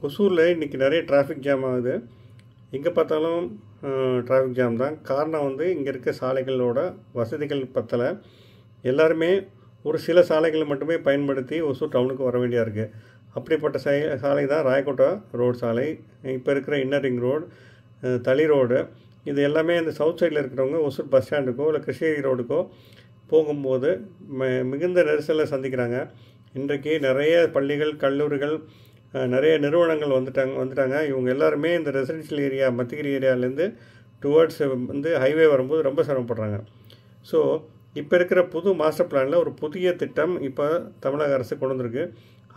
ஒசூரில் இன்றைக்கி நிறைய டிராஃபிக் ஜாம் ஆகுது. எங்கே பார்த்தாலும் டிராஃபிக் ஜாம் தான். காரணம் வந்து இங்கே இருக்க சாலைகளோட வசதிகள் பத்தலை. எல்லாருமே ஒரு சில சாலைகளை மட்டுமே பயன்படுத்தி ஒசூர் டவுனுக்கு வர வேண்டியாக இருக்குது. அப்படிப்பட்ட சாலை தான் ராயக்கோட்டை ரோடு சாலை, இப்போ இருக்கிற inner ring road, Thali road. இது எல்லாமே இந்த சவுத் சைடில் இருக்கிறவங்க ஒசூர் பஸ் ஸ்டாண்டுக்கோ இல்லை கிருஷ்ணகிரி ரோடுக்கோ போகும்போது மிகுந்த நெரிசலை சந்திக்கிறாங்க. இன்றைக்கு நிறைய பள்ளிகள், கல்லூரிகள், நிறைய நிறுவனங்கள் வந்துட்டாங்க. இவங்க எல்லாருமே இந்த ரெசிடென்ஷியல் ஏரியா மத்திகிரி ஏரியாவிலேருந்து டுவர்ட்ஸ் வந்து ஹைவே வரும்போது ரொம்ப சிரமப்படுறாங்க. ஸோ இப்போ இருக்கிற புது மாஸ்டர் பிளானில் ஒரு புதிய திட்டம் இப்போ தமிழக அரசு கொண்டு வந்திருக்கு.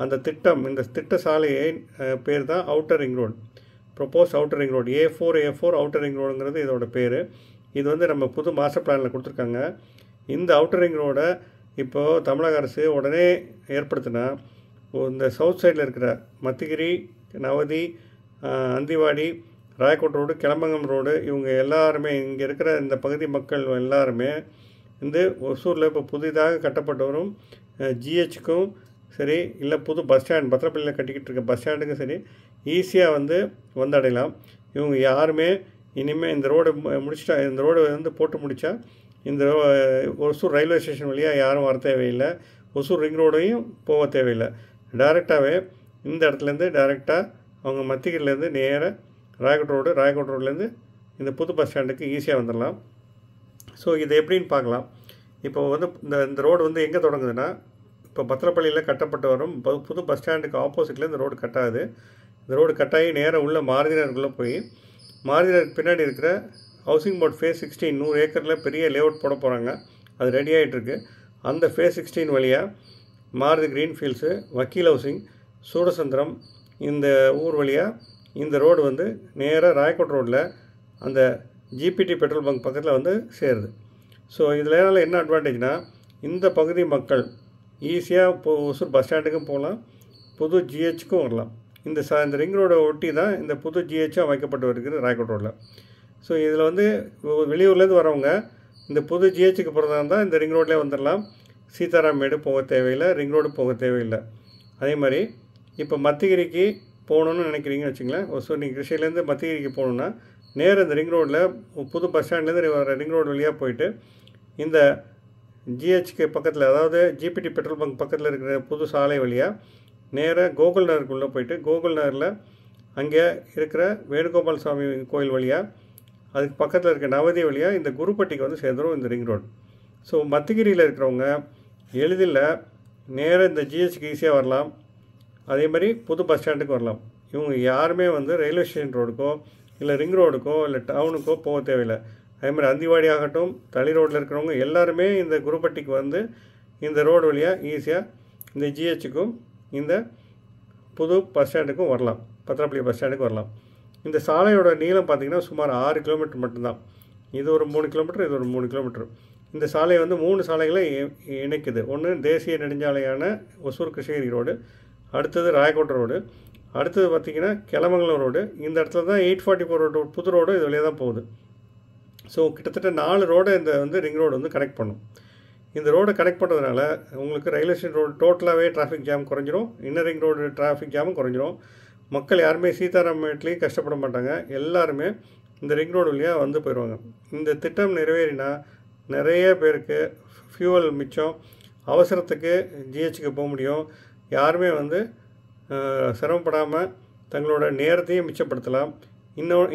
அந்த திட்டம், இந்த திட்ட சாலையை பேர் தான் outer ring road, propose outer ring road, A4 outer ring ரோடுங்கிறது இதோட பேர். இது வந்து நம்ம புது மாஸ்டர் பிளானில் கொடுத்துருக்காங்க. இந்த அவுட்டர் ரிங் ரோடை இப்போது தமிழக அரசு உடனே ஏற்படுத்தினா இந்த சவுத் சைடில் இருக்கிற மத்திகிரி, நவதி, அந்திவாடி, ராயக்கோட்டை ரோடு, கிளம்பங்கம் ரோடு, இவங்க எல்லாருமே இங்கே இருக்கிற இந்த பகுதி மக்கள் எல்லாருமே இந்த ஒசூரில் இப்போ புதிதாக கட்டப்பட்டு வரும் ஜிஹெச்சுக்கும் சரி, இல்லை புது பஸ் ஸ்டாண்ட் பத்திரப்பள்ளியில் கட்டிக்கிட்டு இருக்க பஸ் ஸ்டாண்டுக்கும் சரி ஈஸியாக வந்தடையலாம். இவங்க யாருமே இனிமேல் இந்த ரோடு முடிச்சிட்டா, இந்த ரோடு வந்து போட்டு முடித்தா இந்த ஒசூர் ரயில்வே ஸ்டேஷன் வழியாக யாரும் வர தேவையில்லை, ஒசூர் ரிங் ரோடையும் போக தேவையில்லை. டைரெக்டாகவே இந்த இடத்துலேருந்து டைரெக்டாக அவங்க மத்திகிரிலேருந்து நேராக ராயக்கோட்டை ரோட்லேருந்து இந்த புது பஸ் ஸ்டாண்டுக்கு ஈஸியாக வந்துடலாம். ஸோ இது எப்படின்னு பார்க்கலாம். இப்போ வந்து இந்த ரோடு வந்து எங்கே தொடங்குதுன்னா, இப்போ பத்திரப்பள்ளியில் கட்டப்பட்டு வரும் புது பஸ் ஸ்டாண்டுக்கு ஆப்போசிட்டில் இந்த ரோடு கட்டாகுது. இந்த ரோடு கட்டாகி நேராக உள்ள மாருதினருக்குள்ளே போய் மாருதினருக்கு பின்னாடி இருக்கிற ஹவுசிங் போர்ட் ஃபேஸ் 16 100 ஏக்கரில் பெரிய லேஅவுட் போட போகிறாங்க. அது ரெடி ஆகிட்டுருக்கு. அந்த ஃபேஸ் 16 வழியாக மாருதி கிரீன்ஃபீல்ட்ஸு, வக்கீல் ஹவுசிங், சூடசந்திரம், இந்த ஊர் வழியாக இந்த ரோடு வந்து நேராக ராயக்கோட்டை ரோட்டில் அந்த ஜிபிடி பெட்ரோல் பங்க் பக்கத்தில் வந்து சேருது. ஸோ இதில் என்ன அட்வான்டேஜ்னால், இந்த பகுதி மக்கள் ஈஸியாக இப்போ ஒசூர் பஸ் ஸ்டாண்டுக்கும் போகலாம், புது ஜிஹெச்சுக்கும் வரலாம். இந்த ரிங் ரோடை ஒட்டி தான் இந்த புது ஜிஹெச்சாக வைக்கப்பட்டு வருகிறது ராயக்கோட்டை ரோட்டில். ஸோ இதில் வந்து வெளியூர்லேருந்து வரவங்க இந்த புது ஜிஹெச்சுக்கு போகிறதா இருந்தால் இந்த ரிங் ரோட்லேயே வந்துடலாம். சீதாராமேடு போக தேவையில்லை, ரிங் ரோடு போக தேவையில்லை. அதே மாதிரி இப்போ மத்திகிரிக்கு போகணுன்னு நினைக்கிறீங்கன்னு வச்சுங்களேன், ஒசூர் நீங்கள் கிருஷ்ணகிரிலேருந்து மத்திகிரிக்கு போகணுன்னா நேராக இந்த ரிங் ரோட்டில் புது பஸ் ஸ்டாண்ட்லேருந்து வர ரிங் ரோடு வழியாக போயிட்டு இந்த ஜிஹெச்க்கு பக்கத்தில், அதாவது ஜிபிடி பெட்ரோல் பங்க் பக்கத்தில் இருக்கிற புது சாலை வழியாக நேராக கோகுல் நகருக்குள்ளே போயிட்டு கோகுல் நகரில் அங்கே இருக்கிற வேணுகோபால் சுவாமி கோயில் வழியாக அதுக்கு பக்கத்தில் இருக்க நவதி வழியாக இந்த குருப்பட்டிக்கு வந்து சேர்ந்துடும் இந்த ரிங் ரோடு. ஸோ மத்திகிரியில் இருக்கிறவங்க எளிதில் நேராக இந்த ஜிஹெச்சுக்கு ஈஸியாக வரலாம். அதே மாதிரி புது பஸ் ஸ்டாண்டுக்கு வரலாம். இவங்க யாருமே வந்து ரயில்வே ஸ்டேஷன் ரோடுக்கோ இல்லை ரிங் ரோடுக்கோ இல்லை டவுனுக்கோ போக தேவையில்லை. அதே மாதிரி அந்திவாடி ஆகட்டும், தளி ரோட்டில் இருக்கிறவங்க எல்லாருமே இந்த குருப்பட்டிக்கு வந்து இந்த ரோடு வழியாக ஈஸியாக இந்த ஜிஹெச்சுக்கும் இந்த புது பஸ் ஸ்டாண்டுக்கும் வரலாம், பத்திரப்பள்ளி பஸ் ஸ்டாண்டுக்கு வரலாம். இந்த சாலையோட நீளம் பார்த்திங்கன்னா சுமார் 6 கிலோமீட்டர் மட்டும்தான். இது ஒரு 3 கிலோமீட்டர், இது ஒரு 3 கிலோமீட்டர். இந்த சாலை வந்து 3 சாலைகளை இணைக்குது. ஒன்று தேசிய நெடுஞ்சாலையான ஒசூர் கிருஷ்ணகிரி ரோடு, அடுத்தது ராயக்கோட்டை ரோடு, அடுத்தது பார்த்திங்கன்னா கிளமங்கலம் ரோடு. இந்த இடத்துல தான் 844 ரோடு புது ரோடு இது வழியாக தான் போகுது. ஸோ கிட்டத்தட்ட 4 ரோடை இந்த வந்து ரிங் ரோடு வந்து கனெக்ட் பண்ணும். இந்த ரோடை கனெக்ட் பண்ணுறதுனால உங்களுக்கு ரயில்வே ஸ்டேஷன் ரோடு டோட்டலாகவே டிராஃபிக் ஜாம் குறைஞ்சிரும், இன்னர் ரிங் ரோடு டிராஃபிக் ஜாமும் குறைஞ்சிரும். மக்கள் யாருமே சீதாராமேட்லேயும் கஷ்டப்பட மாட்டாங்க. எல்லாருமே இந்த ரிங் ரோடு வழியாக வந்து போயிடுவாங்க. இந்த திட்டம் நிறைவேறினா நிறைய பேருக்கு ஃபியூவல் மிச்சம், அவசரத்துக்கு ஜிஹெச்சுக்கு போக முடியும். யாருமே வந்து சிரமப்படாமல் தங்களோட நேரத்தையும் மிச்சப்படுத்தலாம்.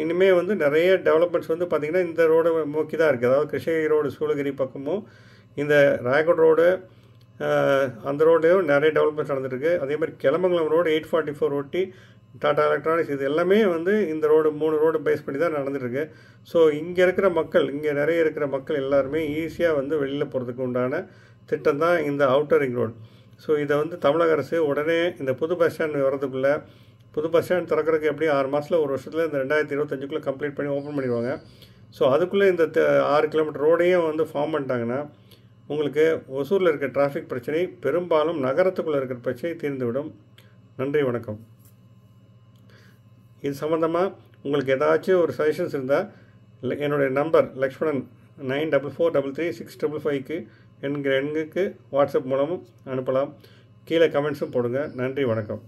இனிமேல் வந்து நிறைய டெவலப்மெண்ட்ஸ் வந்து பார்த்திங்கன்னா இந்த ரோடு நோக்கி தான் இருக்குது. அதாவது கிருஷ்ணகிரி ரோடு சூளகிரி பக்கமும் இந்த ராயக்கோட்டை ரோடு அந்த ரோட்லேயும் நிறைய டெவலப்மெண்ட்ஸ் நடந்துருக்கு. அதே மாதிரி கிளமங்கலம் ரோடு 844 ஒட்டி டாடா எலக்ட்ரானிக்ஸ், இது எல்லாமே வந்து இந்த ரோடு 3 ரோடு பேஸ் பண்ணி தான் நடந்துகிட்ருக்கு. ஸோ இங்கே இருக்கிற மக்கள், இங்கே நிறைய இருக்கிற மக்கள் எல்லாருமே ஈஸியாக வந்து வெளியில் போகிறதுக்கு உண்டான திட்டம் தான் இந்த அவுட்டர் ரிங் ரோடு. ஸோ இதை வந்து தமிழக அரசு உடனே இந்த புது பஸ் ஸ்டாண்ட் வர்றதுக்குள்ளே, புது பஸ் ஸ்டாண்ட் திறக்கிறதுக்கு எப்படி 6 மாதத்தில் 1 வருஷத்தில் இந்த 2025 கம்ப்ளீட் பண்ணி ஓப்பன் பண்ணிடுவாங்க. ஸோ அதுக்குள்ளே இந்த 6 கிலோமீட்டர் ரோடையும் வந்து ஃபார்ம் பண்ணிட்டாங்கன்னா உங்களுக்கு ஒசூரில் இருக்கிற டிராஃபிக் பிரச்சனை, பெரும்பாலும் நகரத்துக்குள்ளே இருக்கிற பிரச்சனை தீர்ந்துவிடும். நன்றி, வணக்கம். இது சம்மந்தமாக உங்களுக்கு ஏதாச்சும் ஒரு சஜஷன்ஸ் இருந்தால் என்னுடைய நம்பர் லக்ஷ்மணன் 94433655 என்கிற எண்ணுக்கு வாட்ஸ்அப் மூலமும் அனுப்பலாம். கீழே கமெண்ட்ஸும் போடுங்க. நன்றி, வணக்கம்.